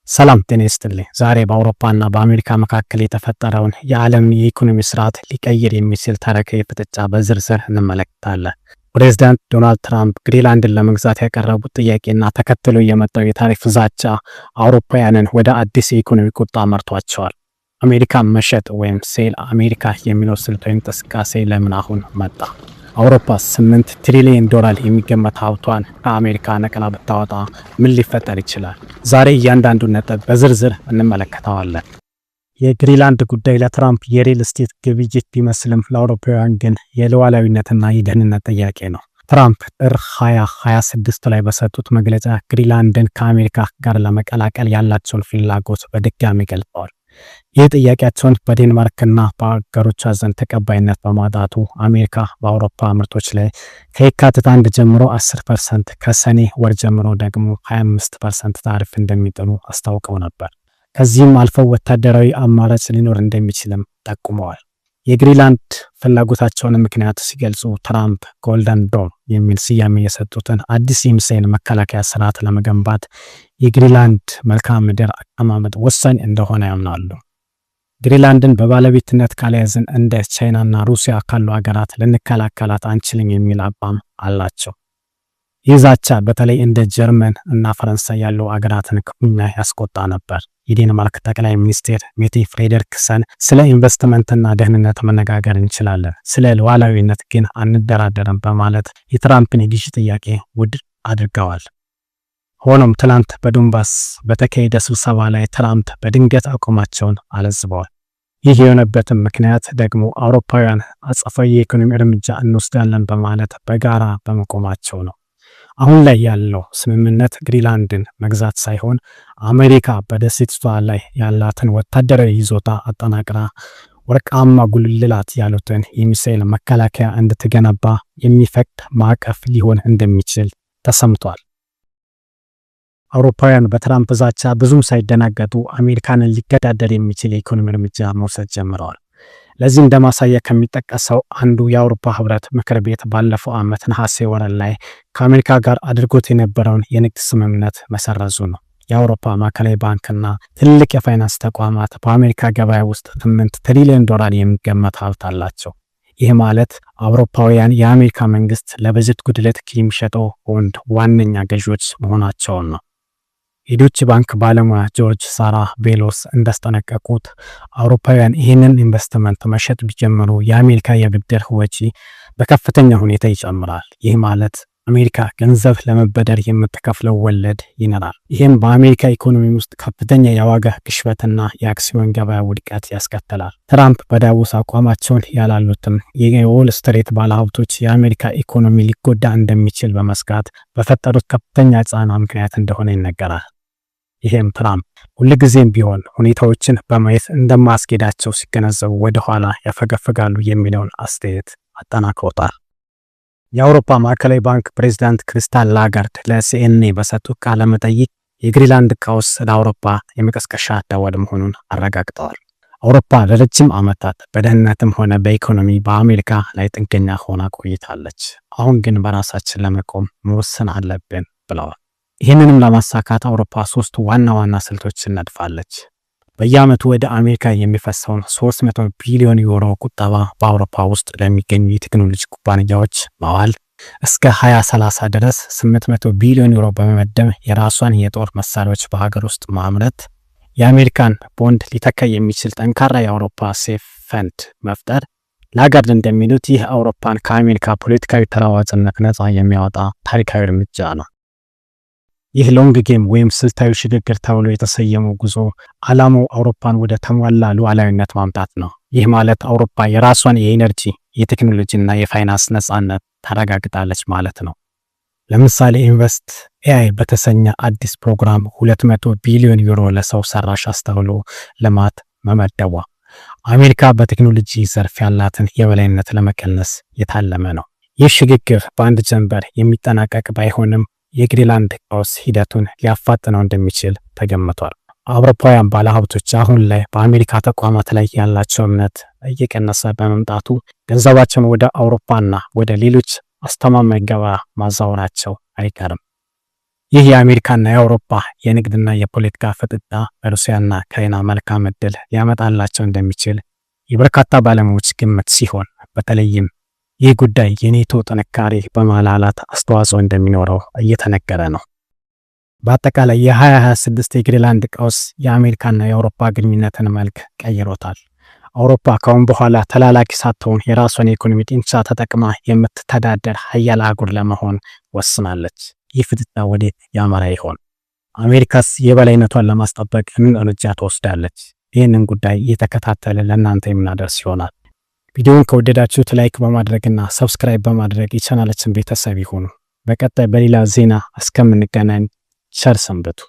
ሰላም ጤና ይስጥልኝ። ዛሬ በአውሮፓና በአሜሪካ መካከል የተፈጠረውን የዓለም የኢኮኖሚ ስርዓት ሊቀይር የሚችል ታሪካዊ ፍጥጫ በዝርዝር እንመለከታለን። ፕሬዝዳንት ዶናልድ ትራምፕ ግሪንላንድን ለመግዛት ያቀረቡት ጥያቄና ተከትሎ የመጣው የታሪፍ ዛቻ አውሮፓውያንን ወደ አዲስ የኢኮኖሚ ቁጣ መርቷቸዋል። አሜሪካን መሸጥ ወይም ሴል አሜሪካ የሚለው ስልታዊ እንቅስቃሴ ለምን አሁን መጣ? አውሮፓ $8 ትሪሊየን የሚገመት ሀብቷን ከአሜሪካ ነቅላ ብታወጣ ምን ሊፈጠር ይችላል? ዛሬ እያንዳንዱን ነጥብ በዝርዝር እንመለከተዋለን። የግሪንላንድ ጉዳይ ለትራምፕ የሪል ስቴት ግብይት ቢመስልም ለአውሮፓውያን ግን የሉዓላዊነትና የደህንነት ጥያቄ ነው። ትራምፕ ጥር 2026 ላይ በሰጡት መግለጫ ግሪንላንድን ከአሜሪካ ጋር ለመቀላቀል ያላቸውን ፍላጎት በድጋሚ ገልጸዋል። ይህ ጥያቄያቸውን በዴንማርክና በአገሮቿ ዘንድ ተቀባይነት በማጣቱ አሜሪካ በአውሮፓ ምርቶች ላይ ከየካቲት 1 ጀምሮ 10%፣ ከሰኔ ወር ጀምሮ ደግሞ 25% ታሪፍ እንደሚጥሉ አስታውቀው ነበር። ከዚህም አልፈው ወታደራዊ አማራጭ ሊኖር እንደሚችልም ጠቁመዋል። የግሪንላንድ ፍላጎታቸውን ምክንያት ሲገልጹ ትራምፕ ጎልደን ዶር የሚል ስያሜ የሰጡትን አዲስ የሚሳኤል መከላከያ ስርዓት ለመገንባት የግሪንላንድ መልክዓ ምድር አቀማመጥ ወሳኝ እንደሆነ ያምናሉ። ግሪንላንድን በባለቤትነት ካልያዝን እንደ ቻይናና ሩሲያ ካሉ ሀገራት ልንከላከላት አንችልም የሚል አቋም አላቸው። ይህ ዛቻ በተለይ እንደ ጀርመን እና ፈረንሳይ ያሉ ሀገራትን ክፉኛ ያስቆጣ ነበር። የዴንማርክ ጠቅላይ ሚኒስትር ሜቴ ፍሬደሪክሰን ስለ ኢንቨስትመንትና ደህንነት መነጋገር እንችላለን፣ ስለ ሉዓላዊነት ግን አንደራደርም በማለት የትራምፕን የግዢ ጥያቄ ውድቅ አድርገዋል። ሆኖም ትላንት በዶንባስ በተካሄደ ስብሰባ ላይ ትራምፕ በድንገት አቋማቸውን አለዝበዋል። ይህ የሆነበትም ምክንያት ደግሞ አውሮፓውያን አጸፋዊ የኢኮኖሚ እርምጃ እንወስዳለን በማለት በጋራ በመቆማቸው ነው። አሁን ላይ ያለው ስምምነት ግሪንላንድን መግዛት ሳይሆን አሜሪካ በደሴቷ ላይ ያላትን ወታደራዊ ይዞታ አጠናቅራ ወርቃማ ጉልላት ያሉትን የሚሳኤል መከላከያ እንድትገነባ የሚፈቅድ ማዕቀፍ ሊሆን እንደሚችል ተሰምቷል። አውሮፓውያን በትራምፕ ዛቻ ብዙም ሳይደናገጡ አሜሪካንን ሊገዳደር የሚችል የኢኮኖሚ እርምጃ መውሰድ ጀምረዋል። ለዚህ እንደማሳያ ከሚጠቀሰው አንዱ የአውሮፓ ህብረት ምክር ቤት ባለፈው ዓመት ነሐሴ ወር ላይ ከአሜሪካ ጋር አድርጎት የነበረውን የንግድ ስምምነት መሰረዙ ነው። የአውሮፓ ማዕከላዊ ባንክና ትልቅ የፋይናንስ ተቋማት በአሜሪካ ገበያ ውስጥ $8 ትሪሊየን የሚገመት ሀብት አላቸው። ይህ ማለት አውሮፓውያን የአሜሪካ መንግስት ለበጀት ጉድለት የሚሸጠው ቦንድ ዋነኛ ገዢዎች መሆናቸውን ነው። የዶች ባንክ ባለሙያ ጆርጅ ሳራ ቤሎስ እንዳስጠነቀቁት አውሮፓውያን ይህንን ኢንቨስትመንት መሸጥ ቢጀምሩ የአሜሪካ የብድር ወጪ በከፍተኛ ሁኔታ ይጨምራል። ይህ ማለት አሜሪካ ገንዘብ ለመበደር የምትከፍለው ወለድ ይኖራል። ይህም በአሜሪካ ኢኮኖሚ ውስጥ ከፍተኛ የዋጋ ግሽበትና የአክሲዮን ገበያ ውድቀት ያስከትላል። ትራምፕ በዳቮስ አቋማቸውን ያላሉትም የዎል ስትሪት ባለሀብቶች የአሜሪካ ኢኮኖሚ ሊጎዳ እንደሚችል በመስጋት በፈጠሩት ከፍተኛ ጫና ምክንያት እንደሆነ ይነገራል። ይህም ትራምፕ ሁልጊዜም ቢሆን ሁኔታዎችን በማየት እንደማያስኬዳቸው ሲገነዘቡ ወደኋላ ያፈገፍጋሉ የሚለውን አስተያየት አጠናክሮታል። የአውሮፓ ማዕከላዊ ባንክ ፕሬዝዳንት ክሪስታን ላጋርድ ለሲኤንኤ በሰጡት ቃለ መጠይቅ የግሪንላንድ ቀውስ ለአውሮፓ የመቀስቀሻ ደወል መሆኑን አረጋግጠዋል። አውሮፓ ለረጅም ዓመታት በደህንነትም ሆነ በኢኮኖሚ በአሜሪካ ላይ ጥገኛ ሆና ቆይታለች። አሁን ግን በራሳችን ለመቆም መወሰን አለብን ብለዋል። ይህንንም ለማሳካት አውሮፓ 3 ዋና ዋና ስልቶችን ነድፋለች። በየዓመቱ ወደ አሜሪካ የሚፈሰውን $300 ቢሊዮን ቁጠባ በአውሮፓ ውስጥ ለሚገኙ የቴክኖሎጂ ኩባንያዎች ማዋል፣ እስከ 2030 ድረስ $800 ቢሊዮን በመመደብ የራሷን የጦር መሳሪያዎች በሀገር ውስጥ ማምረት፣ የአሜሪካን ቦንድ ሊተካ የሚችል ጠንካራ የአውሮፓ ሴፍ ፈንድ መፍጠር። ላጋርድ እንደሚሉት ይህ አውሮፓን ከአሜሪካ ፖለቲካዊ ተለዋዋጭነት ነፃ የሚያወጣ ታሪካዊ እርምጃ ነው። ይህ ሎንግ ጌም ወይም ስልታዊ ሽግግር ተብሎ የተሰየመው ጉዞ ዓላማው አውሮፓን ወደ ተሟላ ሉዓላዊነት ማምጣት ነው። ይህ ማለት አውሮፓ የራሷን የኤነርጂ የቴክኖሎጂና የፋይናንስ ነፃነት ታረጋግጣለች ማለት ነው። ለምሳሌ ኢንቨስት ኤአይ በተሰኘ አዲስ ፕሮግራም $200 ቢሊዮን ለሰው ሰራሽ አስተውሎ ልማት መመደቧ አሜሪካ በቴክኖሎጂ ዘርፍ ያላትን የበላይነት ለመቀነስ የታለመ ነው። ይህ ሽግግር በአንድ ጀንበር የሚጠናቀቅ ባይሆንም የግሪንላንድ ቀውስ ሂደቱን ሊያፋጥነው እንደሚችል ተገምቷል። አውሮፓውያን ባለሀብቶች አሁን ላይ በአሜሪካ ተቋማት ላይ ያላቸው እምነት እየቀነሰ በመምጣቱ ገንዘባቸውን ወደ አውሮፓና ወደ ሌሎች አስተማማኝ ገበያ ማዛወራቸው አይቀርም። ይህ የአሜሪካና የአውሮፓ የንግድና የፖለቲካ ፍጥጫ በሩሲያና ቻይና መልካም ዕድል ሊያመጣላቸው እንደሚችል የበርካታ ባለሙያዎች ግምት ሲሆን በተለይም ይህ ጉዳይ የኔቶ ጥንካሬ በማላላት አስተዋጽኦ እንደሚኖረው እየተነገረ ነው። በአጠቃላይ የ2026 የግሪንላንድ ቀውስ የአሜሪካና የአውሮፓ ግንኙነትን መልክ ቀይሮታል። አውሮፓ ካሁን በኋላ ተላላኪ ሳትሆን የራሷን የኢኮኖሚ ጡንቻ ተጠቅማ የምትተዳደር ሀያል አህጉር ለመሆን ወስናለች። ይህ ፍጥጫ ወዴት ያመራ ይሆን? አሜሪካስ የበላይነቷን ለማስጠበቅ ምን እርምጃ ትወስዳለች? ይህንን ጉዳይ እየተከታተለ ለእናንተ የምናደርስ ይሆናል። ቪዲዮውን ከወደዳችሁት ላይክ በማድረግና ሰብስክራይብ በማድረግ የቻናላችን ቤተሰብ ይሁኑ። በቀጣይ በሌላ ዜና እስከምንገናኝ ቸር ሰንብቱ።